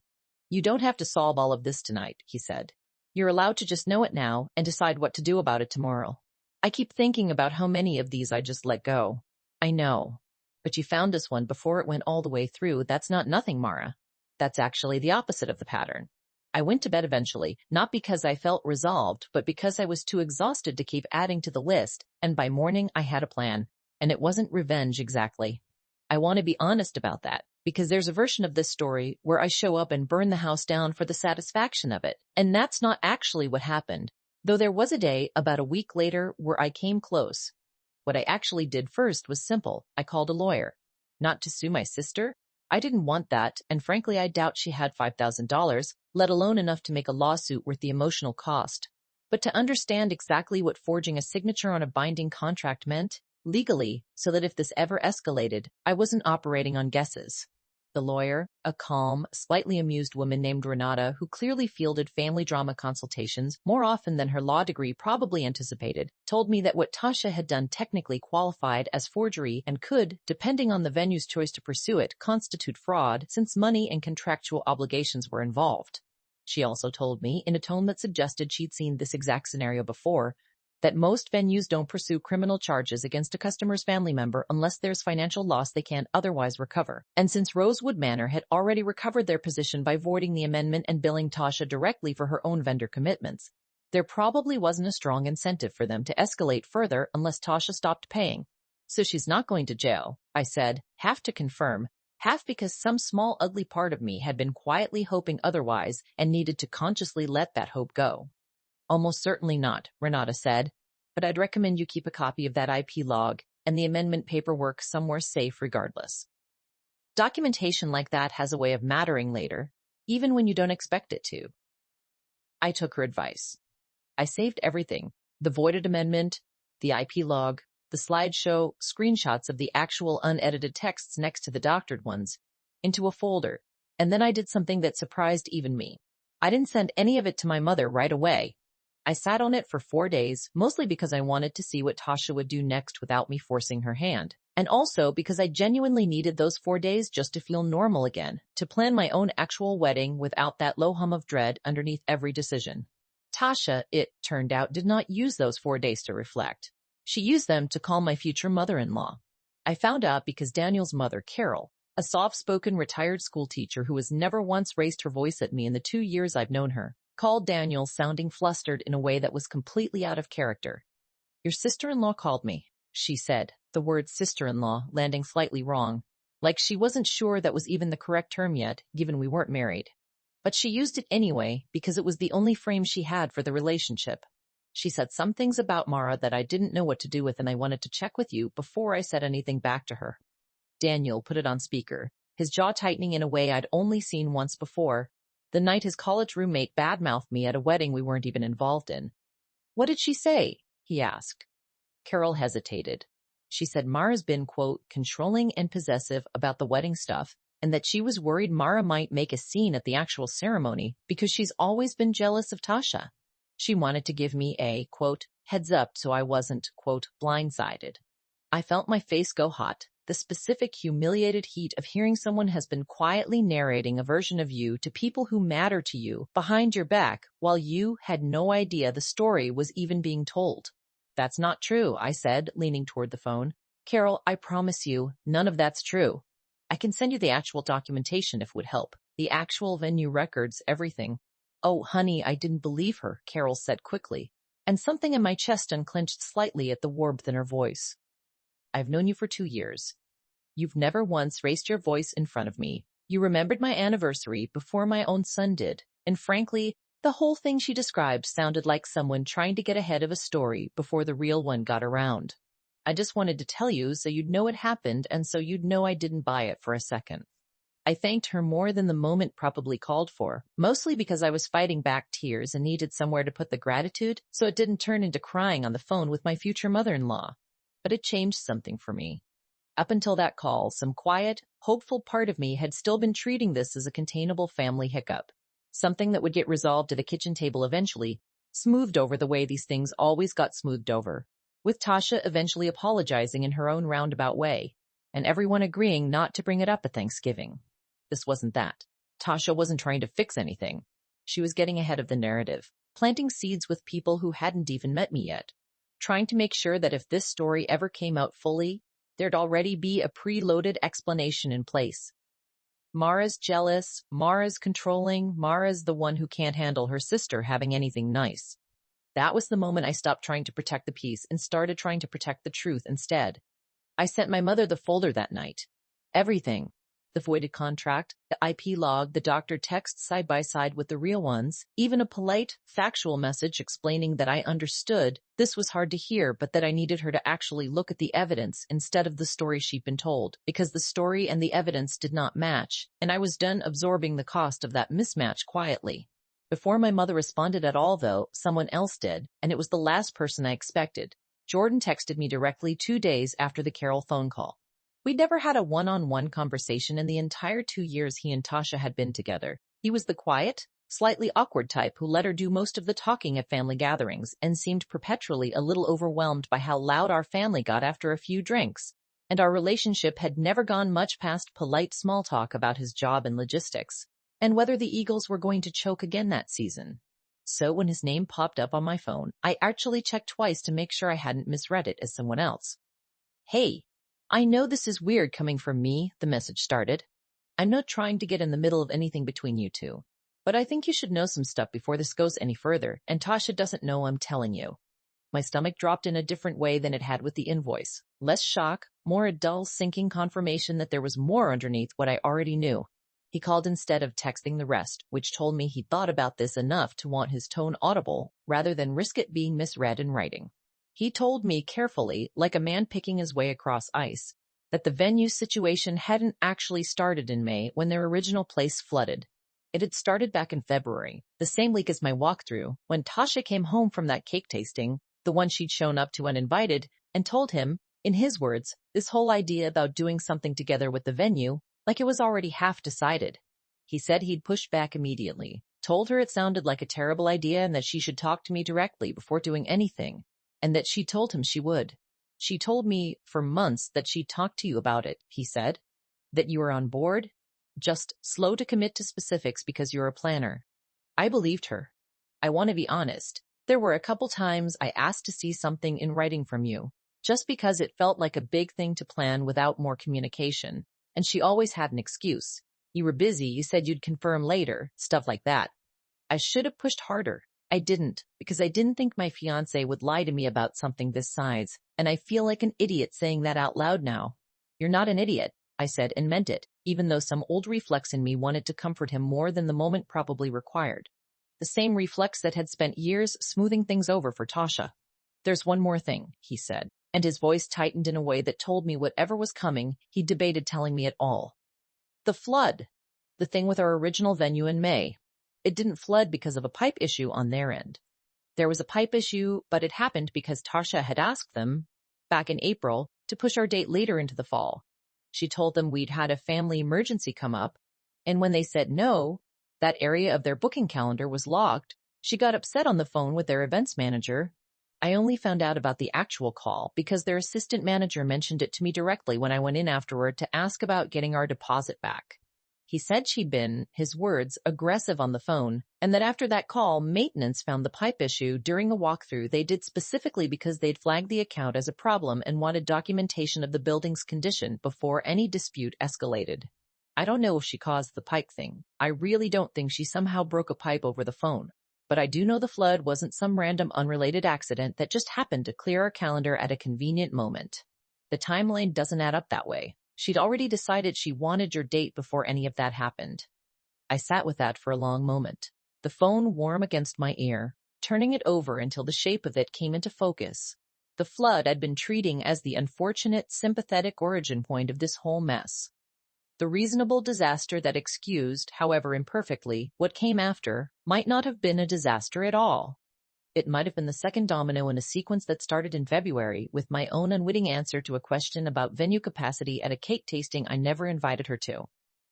"You don't have to solve all of this tonight," he said. "You're allowed to just know it now and decide what to do about it tomorrow. I keep thinking about how many of these I just let go. I know. But you found this one before it went all the way through. That's not nothing, Mara. That's actually the opposite of the pattern. I went to bed eventually, not because I felt resolved, but because I was too exhausted to keep adding to the list, and by morning I had a plan, and it wasn't revenge exactly. I want to be honest about that, because there's a version of this story where I show up and burn the house down for the satisfaction of it, and that's not actually what happened, though there was a day about a week later where I came close. What I actually did first was simple. I called a lawyer. Not to sue my sister. I didn't want that, and frankly I doubt she had $5,000, let alone enough to make a lawsuit worth the emotional cost. But to understand exactly what forging a signature on a binding contract meant, legally, so that if this ever escalated, I wasn't operating on guesses. The lawyer, a calm, slightly amused woman named Renata, who clearly fielded family drama consultations more often than her law degree probably anticipated, told me that what Tasha had done technically qualified as forgery and could, depending on the venue's choice to pursue it, constitute fraud since money and contractual obligations were involved. She also told me, in a tone that suggested she'd seen this exact scenario before, that most venues don't pursue criminal charges against a customer's family member unless there's financial loss they can't otherwise recover. And since Rosewood Manor had already recovered their position by voiding the amendment and billing Tasha directly for her own vendor commitments, there probably wasn't a strong incentive for them to escalate further unless Tasha stopped paying. So she's not going to jail, I said, half to confirm, half because some small ugly part of me had been quietly hoping otherwise and needed to consciously let that hope go. Almost certainly not, Renata said, but I'd recommend you keep a copy of that IP log and the amendment paperwork somewhere safe regardless. Documentation like that has a way of mattering later, even when you don't expect it to. I took her advice. I saved everything, the voided amendment, the IP log, the slideshow, screenshots of the actual unedited texts next to the doctored ones, into a folder, and then I did something that surprised even me. I didn't send any of it to my mother right away. I sat on it for 4 days, mostly because I wanted to see what Tasha would do next without me forcing her hand. And also because I genuinely needed those 4 days just to feel normal again, to plan my own actual wedding without that low hum of dread underneath every decision. Tasha, it turned out, did not use those 4 days to reflect. She used them to call my future mother-in-law. I found out because Daniel's mother, Carol, a soft-spoken retired school teacher who has never once raised her voice at me in the 2 years I've known her, called Daniel sounding flustered in a way that was completely out of character. "Your sister-in-law called me," she said, the word sister-in-law landing slightly wrong, like she wasn't sure that was even the correct term yet, given we weren't married. But she used it anyway because it was the only frame she had for the relationship. She said some things about Mara that I didn't know what to do with, and I wanted to check with you before I said anything back to her. Daniel put it on speaker, his jaw tightening in a way I'd only seen once before, the night his college roommate badmouthed me at a wedding we weren't even involved in. "What did she say?" he asked. Carol hesitated. She said Mara's been, quote, controlling and possessive about the wedding stuff, and that she was worried Mara might make a scene at the actual ceremony because she's always been jealous of Tasha. She wanted to give me a, quote, heads up so I wasn't, quote, blindsided. I felt my face go hot, the specific humiliated heat of hearing someone has been quietly narrating a version of you to people who matter to you behind your back while you had no idea the story was even being told. "That's not true," I said, leaning toward the phone. "Carol, I promise you, none of that's true. I can send you the actual documentation if it would help. The actual venue records, everything." "Oh, honey, I didn't believe her," Carol said quickly, and something in my chest unclenched slightly at the warmth in her voice. "I've known you for 2 years. You've never once raised your voice in front of me. You remembered my anniversary before my own son did, and frankly, the whole thing she described sounded like someone trying to get ahead of a story before the real one got around. I just wanted to tell you so you'd know it happened and so you'd know I didn't buy it for a second." I thanked her more than the moment probably called for, mostly because I was fighting back tears and needed somewhere to put the gratitude so it didn't turn into crying on the phone with my future mother-in-law. But it changed something for me. Up until that call, some quiet, hopeful part of me had still been treating this as a containable family hiccup, something that would get resolved at the kitchen table eventually, smoothed over the way these things always got smoothed over, with Tasha eventually apologizing in her own roundabout way, and everyone agreeing not to bring it up at Thanksgiving. This wasn't that. Tasha wasn't trying to fix anything. She was getting ahead of the narrative, planting seeds with people who hadn't even met me yet, trying to make sure that if this story ever came out fully, there'd already be a preloaded explanation in place. Mara's jealous, Mara's controlling, Mara's the one who can't handle her sister having anything nice. That was the moment I stopped trying to protect the peace and started trying to protect the truth instead. I sent my mother the folder that night. Everything. The voided contract, the IP log, the doctor texts side by side with the real ones, even a polite, factual message explaining that I understood this was hard to hear, but that I needed her to actually look at the evidence instead of the story she'd been told, because the story and the evidence did not match, and I was done absorbing the cost of that mismatch quietly. Before my mother responded at all, though, someone else did, and it was the last person I expected. Jordan texted me directly 2 days after the Carol phone call. We'd never had a one-on-one conversation in the entire 2 years he and Tasha had been together. He was the quiet, slightly awkward type who let her do most of the talking at family gatherings and seemed perpetually a little overwhelmed by how loud our family got after a few drinks. And our relationship had never gone much past polite small talk about his job and logistics, and whether the Eagles were going to choke again that season. So when his name popped up on my phone, I actually checked twice to make sure I hadn't misread it as someone else. Hey, I know this is weird coming from me, the message started. I'm not trying to get in the middle of anything between you two, but I think you should know some stuff before this goes any further, and Tasha doesn't know I'm telling you. My stomach dropped in a different way than it had with the invoice. Less shock, more a dull, sinking confirmation that there was more underneath what I already knew. He called instead of texting the rest, which told me he'd thought about this enough to want his tone audible rather than risk it being misread in writing. He told me carefully, like a man picking his way across ice, that the venue situation hadn't actually started in May when their original place flooded. It had started back in February, the same week as my walkthrough, when Tasha came home from that cake tasting, the one she'd shown up to uninvited, and told him, in his words, this whole idea about doing something together with the venue, like it was already half decided. He said he'd pushed back immediately, told her it sounded like a terrible idea and that she should talk to me directly before doing anything, and that she told him she would. She told me for months that she'd talked to you about it, he said, that you were on board, just slow to commit to specifics because you're a planner. I believed her. I want to be honest. There were a couple times I asked to see something in writing from you, just because it felt like a big thing to plan without more communication, and she always had an excuse. You were busy, you said you'd confirm later, stuff like that. I should have pushed harder. I didn't, because I didn't think my fiancé would lie to me about something this size, and I feel like an idiot saying that out loud now. You're not an idiot, I said, and meant it, even though some old reflex in me wanted to comfort him more than the moment probably required. The same reflex that had spent years smoothing things over for Tasha. There's one more thing, he said, and his voice tightened in a way that told me whatever was coming, he debated telling me at all. The flood. The thing with our original venue in May. It didn't flood because of a pipe issue on their end. There was a pipe issue, but it happened because Tasha had asked them, back in April, to push our date later into the fall. She told them we'd had a family emergency come up, and when they said no, that area of their booking calendar was locked. She got upset on the phone with their events manager. I only found out about the actual call because their assistant manager mentioned it to me directly when I went in afterward to ask about getting our deposit back. He said she'd been, his words, aggressive on the phone, and that after that call, maintenance found the pipe issue during a walkthrough they did specifically because they'd flagged the account as a problem and wanted documentation of the building's condition before any dispute escalated. I don't know if she caused the pipe thing. I really don't think she somehow broke a pipe over the phone. But I do know the flood wasn't some random unrelated accident that just happened to clear our calendar at a convenient moment. The timeline doesn't add up that way. She'd already decided she wanted your date before any of that happened. I sat with that for a long moment, the phone warm against my ear, turning it over until the shape of it came into focus. The flood I'd been treating as the unfortunate, sympathetic origin point of this whole mess. The reasonable disaster that excused, however imperfectly, what came after might not have been a disaster at all. It might have been the second domino in a sequence that started in February with my own unwitting answer to a question about venue capacity at a cake tasting I never invited her to.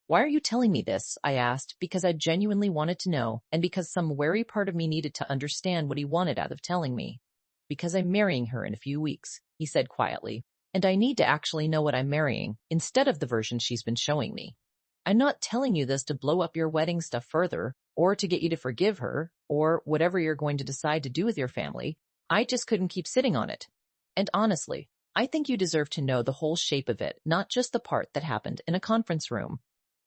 Why are you telling me this? I asked, because I genuinely wanted to know, and because some wary part of me needed to understand what he wanted out of telling me. Because I'm marrying her in a few weeks, he said quietly, and I need to actually know what I'm marrying, instead of the version she's been showing me. I'm not telling you this to blow up your wedding stuff further, or to get you to forgive her, or whatever you're going to decide to do with your family. I just couldn't keep sitting on it. And honestly, I think you deserve to know the whole shape of it, not just the part that happened in a conference room.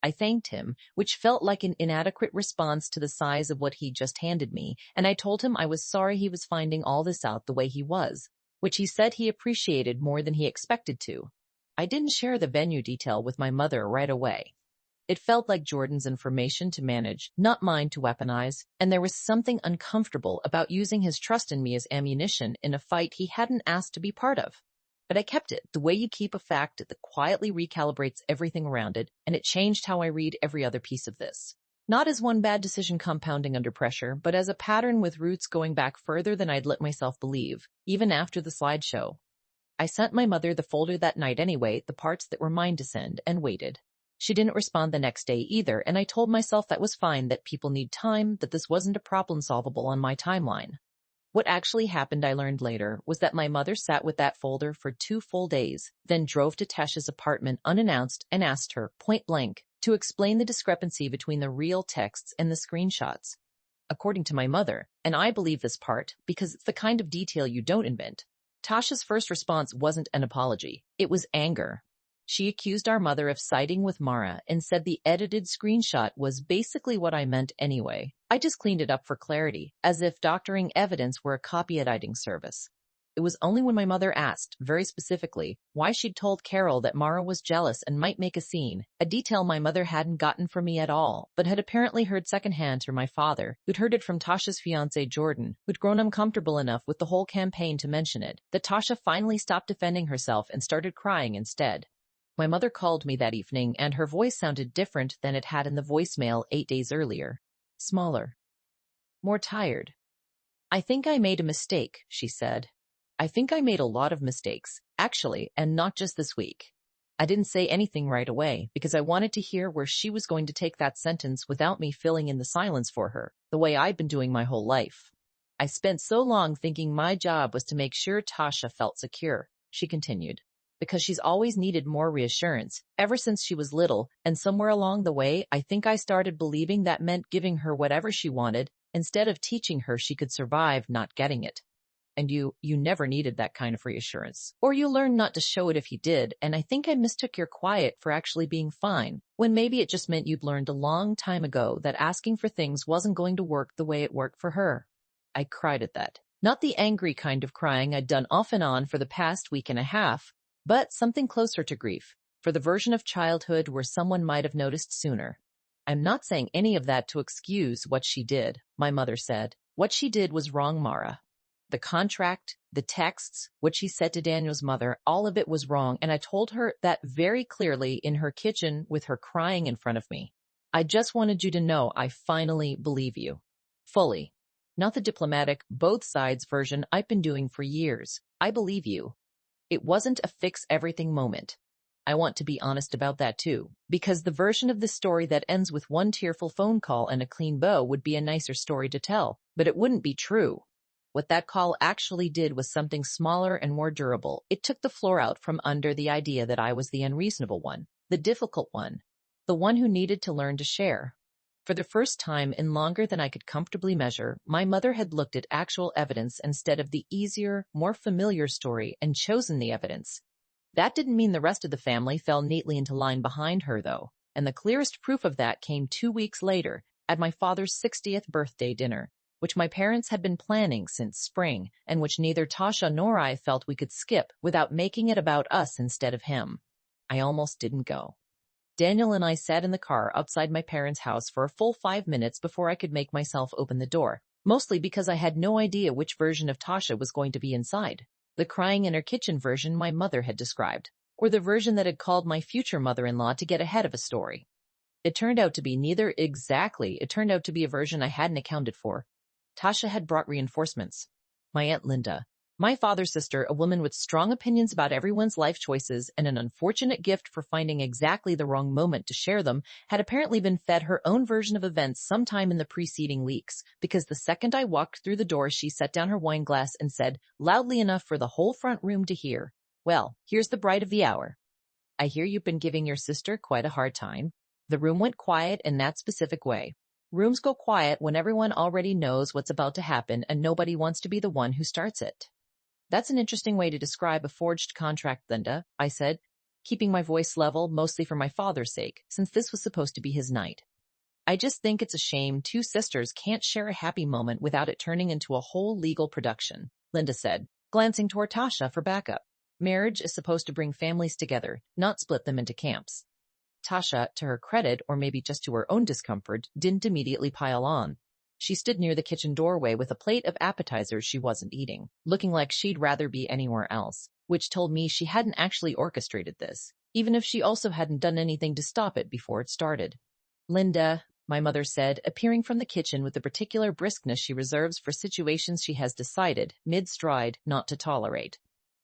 I thanked him, which felt like an inadequate response to the size of what he just handed me, and I told him I was sorry he was finding all this out the way he was, which he said he appreciated more than he expected to. I didn't share the venue detail with my mother right away. It felt like Jordan's information to manage, not mine to weaponize, and there was something uncomfortable about using his trust in me as ammunition in a fight he hadn't asked to be part of. But I kept it, the way you keep a fact that quietly recalibrates everything around it, and it changed how I read every other piece of this. Not as one bad decision compounding under pressure, but as a pattern with roots going back further than I'd let myself believe, even after the slideshow. I sent my mother the folder that night anyway, the parts that were mine to send, and waited. She didn't respond the next day either, and I told myself that was fine, that people need time, that this wasn't a problem solvable on my timeline. What actually happened, I learned later, was that my mother sat with that folder for 2 full days, then drove to Tesh's apartment unannounced and asked her, point blank, to explain the discrepancy between the real texts and the screenshots. According to my mother, and I believe this part because it's the kind of detail you don't invent, Tasha's first response wasn't an apology. It was anger. She accused our mother of siding with Mara and said the edited screenshot was basically what I meant anyway. I just cleaned it up for clarity, as if doctoring evidence were a copy editing service. It was only when my mother asked, very specifically, why she'd told Carol that Mara was jealous and might make a scene, a detail my mother hadn't gotten from me at all, but had apparently heard secondhand through my father, who'd heard it from Tasha's fiancé Jordan, who'd grown uncomfortable enough with the whole campaign to mention it, that Tasha finally stopped defending herself and started crying instead. My mother called me that evening, and her voice sounded different than it had in the voicemail 8 days earlier. Smaller. More tired. I think I made a mistake, she said. I think I made a lot of mistakes, actually, and not just this week. I didn't say anything right away, because I wanted to hear where she was going to take that sentence without me filling in the silence for her, the way I'd been doing my whole life. I spent so long thinking my job was to make sure Tasha felt secure, she continued, because she's always needed more reassurance, ever since she was little, and somewhere along the way, I think I started believing that meant giving her whatever she wanted, instead of teaching her she could survive not getting it. And you never needed that kind of reassurance. Or you learned not to show it if you did, and I think I mistook your quiet for actually being fine, when maybe it just meant you'd learned a long time ago that asking for things wasn't going to work the way it worked for her. I cried at that. Not the angry kind of crying I'd done off and on for the past week and a half, but something closer to grief, for the version of childhood where someone might have noticed sooner. I'm not saying any of that to excuse what she did, my mother said. What she did was wrong, Mara. The contract, the texts, what she said to Daniel's mother, all of it was wrong, and I told her that very clearly in her kitchen with her crying in front of me. I just wanted you to know I finally believe you. Fully. Not the diplomatic, both sides version I've been doing for years. I believe you. It wasn't a fix-everything moment. I want to be honest about that too, because the version of the story that ends with one tearful phone call and a clean bow would be a nicer story to tell, but it wouldn't be true. What that call actually did was something smaller and more durable. It took the floor out from under the idea that I was the unreasonable one, the difficult one, the one who needed to learn to share. For the first time in longer than I could comfortably measure, my mother had looked at actual evidence instead of the easier, more familiar story and chosen the evidence. That didn't mean the rest of the family fell neatly into line behind her, though, and the clearest proof of that came 2 weeks later at my father's 60th birthday dinner, which my parents had been planning since spring, and which neither Tasha nor I felt we could skip without making it about us instead of him. I almost didn't go. Daniel and I sat in the car outside my parents' house for a full 5 minutes before I could make myself open the door, mostly because I had no idea which version of Tasha was going to be inside. The crying in her kitchen version my mother had described, or the version that had called my future mother-in-law to get ahead of a story. It turned out to be neither exactly. It turned out to be a version I hadn't accounted for. Tasha had brought reinforcements. My Aunt Linda, my father's sister, a woman with strong opinions about everyone's life choices and an unfortunate gift for finding exactly the wrong moment to share them, had apparently been fed her own version of events sometime in the preceding weeks, because the second I walked through the door, she set down her wine glass and said, loudly enough for the whole front room to hear, "Well, here's the bride of the hour. I hear you've been giving your sister quite a hard time." The room went quiet in that specific way. Rooms go quiet when everyone already knows what's about to happen and nobody wants to be the one who starts it. That's an interesting way to describe a forged contract, Linda, I said. keeping my voice level mostly for my father's sake, since this was supposed to be his night. I just think it's a shame two sisters can't share a happy moment without it turning into a whole legal production, Linda said, glancing toward Tasha for backup. Marriage is supposed to bring families together, not split them into camps. Tasha, to her credit, or maybe just to her own discomfort, didn't immediately pile on. She stood near the kitchen doorway with a plate of appetizers she wasn't eating, looking like she'd rather be anywhere else, which told me she hadn't actually orchestrated this, even if she also hadn't done anything to stop it before it started. Linda, my mother said, appearing from the kitchen with the particular briskness she reserves for situations she has decided, mid-stride, not to tolerate.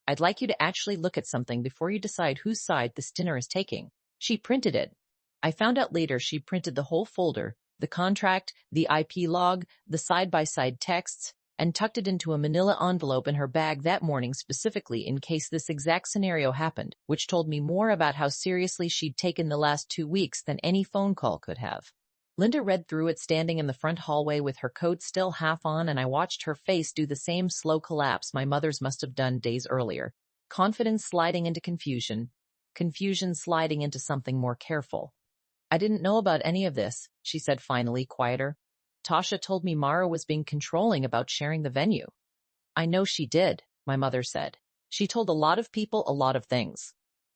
I'd like you to actually look at something before you decide whose side this dinner is taking. She printed it. I found out later she printed the whole folder, the contract, the IP log, the side-by-side texts, and tucked it into a manila envelope in her bag that morning specifically in case this exact scenario happened, which told me more about how seriously she'd taken the last 2 weeks than any phone call could have. Linda read through it standing in the front hallway with her coat still half on, and I watched her face do the same slow collapse my mother's must have done days earlier. Confidence sliding into confusion sliding into something more careful. I didn't know about any of this, she said finally, quieter. Tasha told me Mara was being controlling about sharing the venue. I know she did, my mother said. She told a lot of people a lot of things.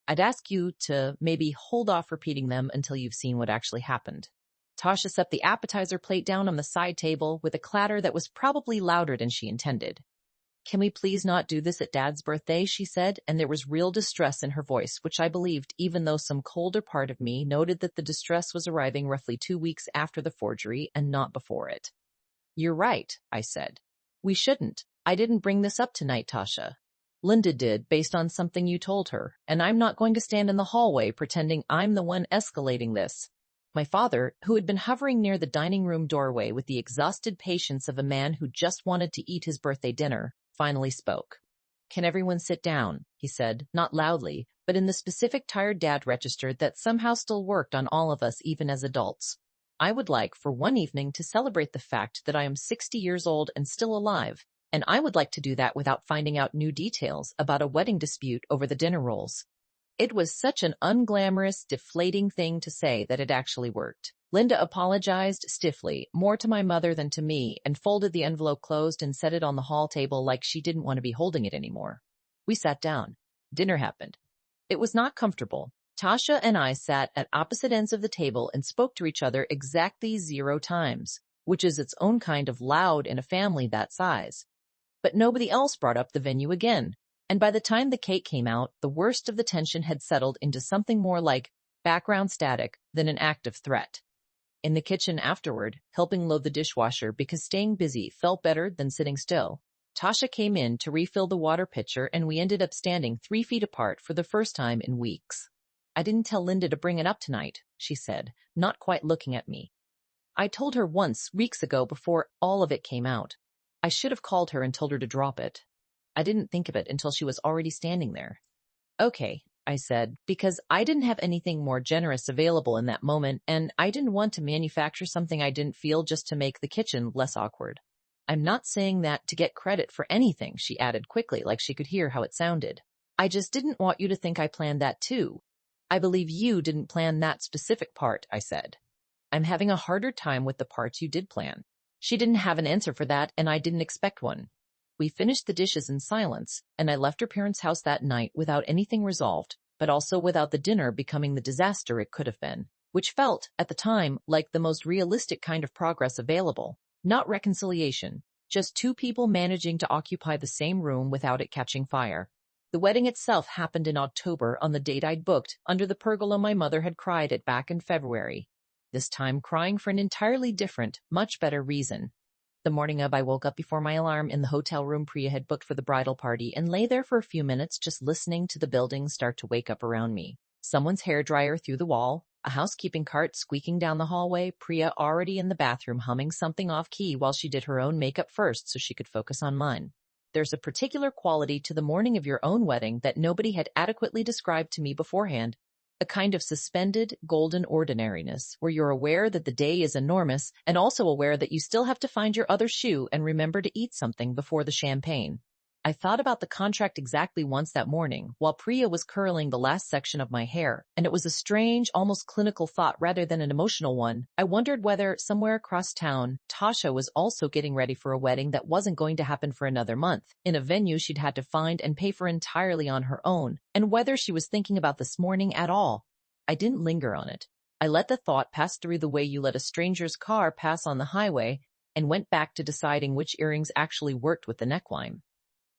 I'd ask you to maybe hold off repeating them until you've seen what actually happened. Tasha set the appetizer plate down on the side table with a clatter that was probably louder than she intended. Can we please not do this at Dad's birthday, she said, and there was real distress in her voice, which I believed even though some colder part of me noted that the distress was arriving roughly 2 weeks after the forgery and not before it. You're right, I said. We shouldn't. I didn't bring this up tonight, Tasha. Linda did, based on something you told her, and I'm not going to stand in the hallway pretending I'm the one escalating this. My father, who had been hovering near the dining room doorway with the exhausted patience of a man who just wanted to eat his birthday dinner, finally spoke. Can everyone sit down? He said, not loudly, but in the specific tired dad register that somehow still worked on all of us even as adults. I would like for one evening to celebrate the fact that I am 60 years old and still alive, and I would like to do that without finding out new details about a wedding dispute over the dinner rolls. It was such an unglamorous, deflating thing to say that it actually worked. Linda apologized stiffly, more to my mother than to me, and folded the envelope closed and set it on the hall table like she didn't want to be holding it anymore. We sat down. Dinner happened. It was not comfortable. Tasha and I sat at opposite ends of the table and spoke to each other exactly 0 times, which is its own kind of loud in a family that size. But nobody else brought up the venue again. And by the time the cake came out, the worst of the tension had settled into something more like background static than an active threat. In the kitchen afterward, helping load the dishwasher because staying busy felt better than sitting still, Tasha came in to refill the water pitcher and we ended up standing 3 feet apart for the first time in weeks. I didn't tell Linda to bring it up tonight, she said, not quite looking at me. I told her once, weeks ago, before all of it came out. I should have called her and told her to drop it. I didn't think of it until she was already standing there. Okay, I said, because I didn't have anything more generous available in that moment, and I didn't want to manufacture something I didn't feel just to make the kitchen less awkward. I'm not saying that to get credit for anything, she added quickly, like she could hear how it sounded. I just didn't want you to think I planned that too. I believe you didn't plan that specific part, I said. I'm having a harder time with the parts you did plan. She didn't have an answer for that, and I didn't expect one. We finished the dishes in silence, and I left her parents' house that night without anything resolved, but also without the dinner becoming the disaster it could have been, which felt, at the time, like the most realistic kind of progress available. Not reconciliation, just 2 people managing to occupy the same room without it catching fire. The wedding itself happened in October on the date I'd booked, under the pergola my mother had cried at back in February. This time crying for an entirely different, much better reason. The morning of, I woke up before my alarm in the hotel room Priya had booked for the bridal party and lay there for a few minutes just listening to the building start to wake up around me. Someone's hairdryer through the wall, a housekeeping cart squeaking down the hallway, Priya already in the bathroom humming something off-key while she did her own makeup first so she could focus on mine. There's a particular quality to the morning of your own wedding that nobody had adequately described to me beforehand. A kind of suspended, golden ordinariness, where you're aware that the day is enormous and also aware that you still have to find your other shoe and remember to eat something before the champagne. I thought about the contract exactly once that morning while Priya was curling the last section of my hair, and it was a strange, almost clinical thought rather than an emotional one. I wondered whether, somewhere across town, Tasha was also getting ready for a wedding that wasn't going to happen for another month, in a venue she'd had to find and pay for entirely on her own, and whether she was thinking about this morning at all. I didn't linger on it. I let the thought pass through the way you let a stranger's car pass on the highway, and went back to deciding which earrings actually worked with the neckline.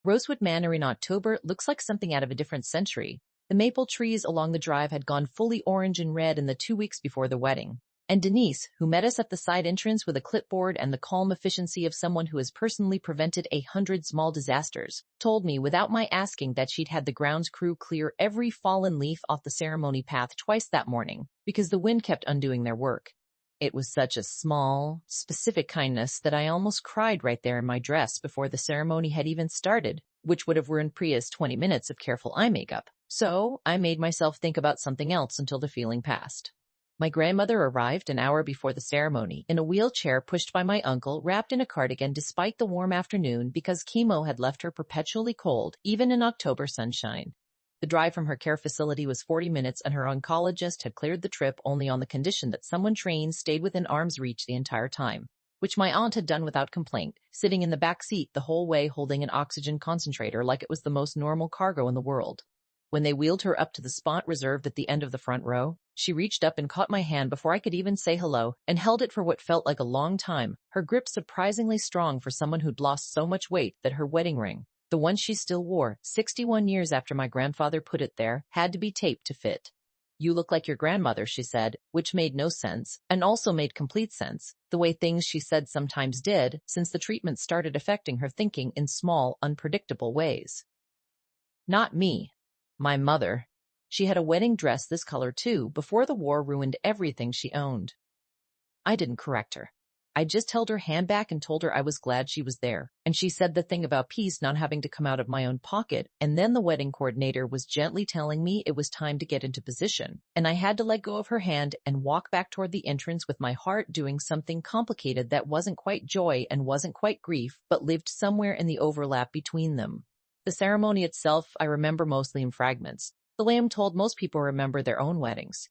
Rosewood Manor in October looks like something out of a different century. The maple trees along the drive had gone fully orange and red in the 2 weeks before the wedding. And Denise, who met us at the side entrance with a clipboard and the calm efficiency of someone who has personally prevented 100 small disasters, told me without my asking that she'd had the grounds crew clear every fallen leaf off the ceremony path twice that morning, because the wind kept undoing their work. It was such a small, specific kindness that I almost cried right there in my dress before the ceremony had even started, which would have ruined Priya's 20 minutes of careful eye makeup. So I made myself think about something else until the feeling passed. My grandmother arrived an hour before the ceremony in a wheelchair pushed by my uncle, wrapped in a cardigan despite the warm afternoon because chemo had left her perpetually cold, even in October sunshine. The drive from her care facility was 40 minutes, and her oncologist had cleared the trip only on the condition that someone trained stayed within arm's reach the entire time, which my aunt had done without complaint, sitting in the back seat the whole way holding an oxygen concentrator like it was the most normal cargo in the world. When they wheeled her up to the spot reserved at the end of the front row, she reached up and caught my hand before I could even say hello, and held it for what felt like a long time, her grip surprisingly strong for someone who'd lost so much weight that her wedding ring, the one she still wore, 61 years after my grandfather put it there, had to be taped to fit. "You look like your grandmother," she said, which made no sense, and also made complete sense, the way things she said sometimes did, since the treatment started affecting her thinking in small, unpredictable ways. Not me. My mother. She had a wedding dress this color too, before the war ruined everything she owned. I didn't correct her. I just held her hand back and told her I was glad she was there, and she said the thing about peace not having to come out of my own pocket, and then the wedding coordinator was gently telling me it was time to get into position, and I had to let go of her hand and walk back toward the entrance with my heart doing something complicated that wasn't quite joy and wasn't quite grief, but lived somewhere in the overlap between them. The ceremony itself I remember mostly in fragments, the way I'm told most people remember their own weddings.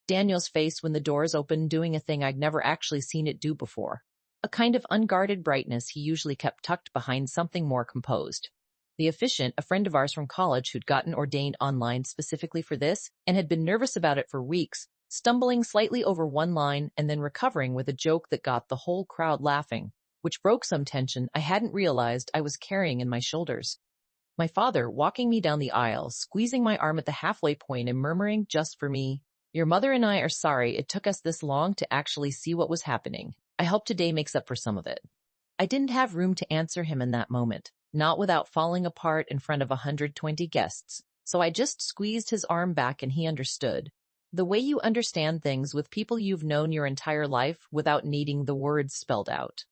Daniel's face when the doors opened doing a thing I'd never actually seen it do before. A kind of unguarded brightness he usually kept tucked behind something more composed. The officiant, a friend of ours from college who'd gotten ordained online specifically for this and had been nervous about it for weeks, stumbling slightly over one line and then recovering with a joke that got the whole crowd laughing, which broke some tension I hadn't realized I was carrying in my shoulders. My father walking me down the aisle, squeezing my arm at the halfway point and murmuring just for me, "Your mother and I are sorry it took us this long to actually see what was happening. I hope today makes up for some of it." I didn't have room to answer him in that moment, not without falling apart in front of 120 guests, so I just squeezed his arm back and he understood. The way you understand things with people you've known your entire life without needing the words spelled out.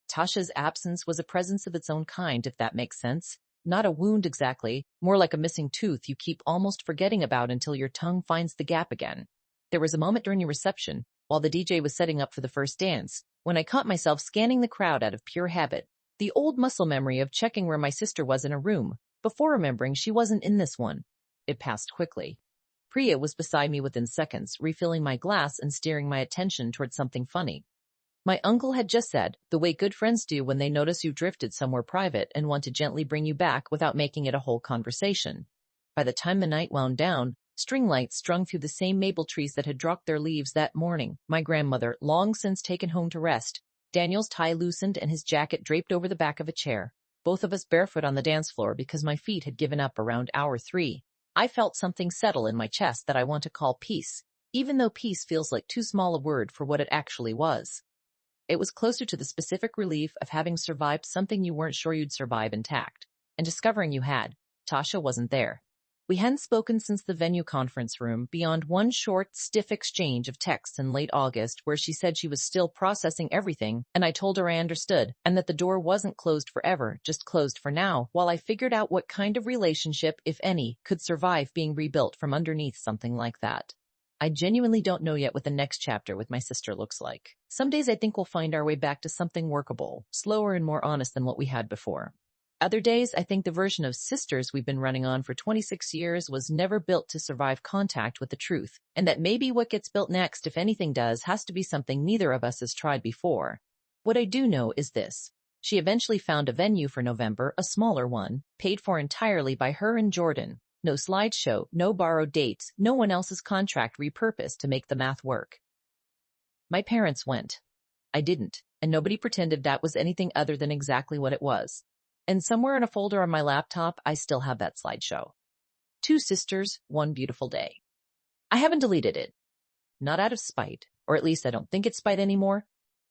Tasha's absence was a presence of its own kind, if that makes sense. Not a wound exactly, more like a missing tooth you keep almost forgetting about until your tongue finds the gap again. There was a moment during your reception, while the DJ was setting up for the first dance, when I caught myself scanning the crowd out of pure habit, the old muscle memory of checking where my sister was in a room, before remembering she wasn't in this one. It passed quickly. Priya was beside me within seconds, refilling my glass and steering my attention toward something funny. My uncle had just said, the way good friends do when they notice you've drifted somewhere private and want to gently bring you back without making it a whole conversation. By the time the night wound down, string lights strung through the same maple trees that had dropped their leaves that morning, my grandmother, long since taken home to rest, Daniel's tie loosened and his jacket draped over the back of a chair, both of us barefoot on the dance floor because my feet had given up around hour 3. I felt something settle in my chest that I want to call peace, even though peace feels like too small a word for what it actually was. It was closer to the specific relief of having survived something you weren't sure you'd survive intact, and discovering you had. Tasha wasn't there. We hadn't spoken since the venue conference room, beyond one short, stiff exchange of texts in late August where she said she was still processing everything, and I told her I understood, and that the door wasn't closed forever, just closed for now, while I figured out what kind of relationship, if any, could survive being rebuilt from underneath something like that. I genuinely don't know yet what the next chapter with my sister looks like. Some days I think we'll find our way back to something workable, slower and more honest than what we had before. Other days, I think the version of sisters we've been running on for 26 years was never built to survive contact with the truth, and that maybe what gets built next, if anything does, has to be something neither of us has tried before. What I do know is this. She eventually found a venue for November, a smaller one, paid for entirely by her and Jordan. No slideshow, no borrowed dates, no one else's contract repurposed to make the math work. My parents went. I didn't, and nobody pretended that was anything other than exactly what it was. And somewhere in a folder on my laptop, I still have that slideshow. 2 sisters, 1 beautiful day. I haven't deleted it. Not out of spite, or at least I don't think it's spite anymore.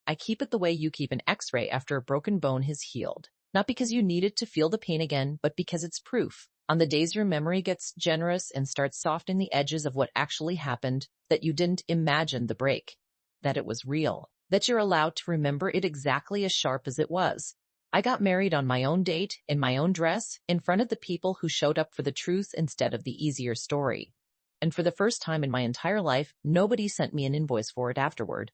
I keep it the way you keep an X-ray after a broken bone has healed. Not because you need it to feel the pain again, but because it's proof. On the days your memory gets generous and starts softening the edges of what actually happened, that you didn't imagine the break. That it was real. That you're allowed to remember it exactly as sharp as it was. I got married on my own date, in my own dress, in front of the people who showed up for the truth instead of the easier story. And for the first time in my entire life, nobody sent me an invoice for it afterward.